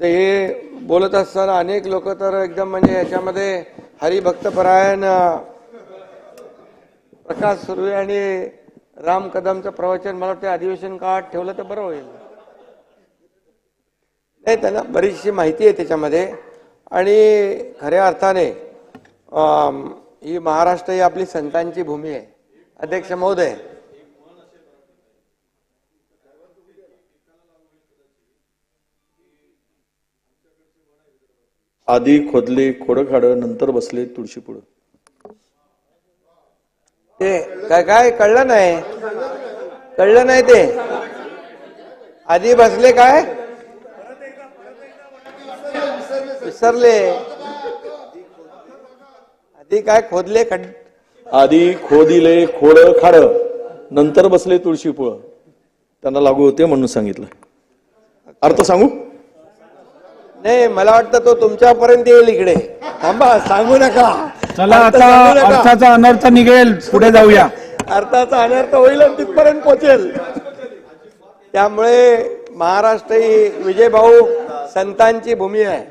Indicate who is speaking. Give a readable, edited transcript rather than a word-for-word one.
Speaker 1: तर हे बोलत असताना अनेक लोक तर एकदम म्हणजे याच्यामध्ये हरिभक्तपरायण प्रकाश सुर्वे आणि राम कदमचं प्रवचन मला वाटतं अधिवेशन काळात ठेवलं तर बरं होईल. नाही, त्यांना बरीचशी माहिती आहे त्याच्यामध्ये. आणि खऱ्या अर्थाने ही महाराष्ट्र ही आपली संतांची भूमी आहे. अध्यक्ष महोदय,
Speaker 2: आधी खोदले खोडखाडं, नंतर बसले तुळशीपुढं.
Speaker 1: ते काय काय कळलं नाही, कळलं नाही. ते आधी बसले काय विसरले. आधी काय खोदले
Speaker 2: आधी खोदिले खोड खाड, नंतर बसले तुळशीपुळं. त्यांना लागू होते म्हणून सांगितलं. अर्थ सांगू?
Speaker 1: नाही, मला वाटतं तो तुमच्यापर्यंत येईल. इकडे थांबा, सांगू नका.
Speaker 3: चला आता अर्थाचा अनर्थ निघेल, पुढे जाऊया.
Speaker 1: अर्थाचा अनर्थ होईल आणि तिथपर्यंत पोहोचेल. त्यामुळे महाराष्ट्र ही विजयभाऊ संतांची भूमी आहे.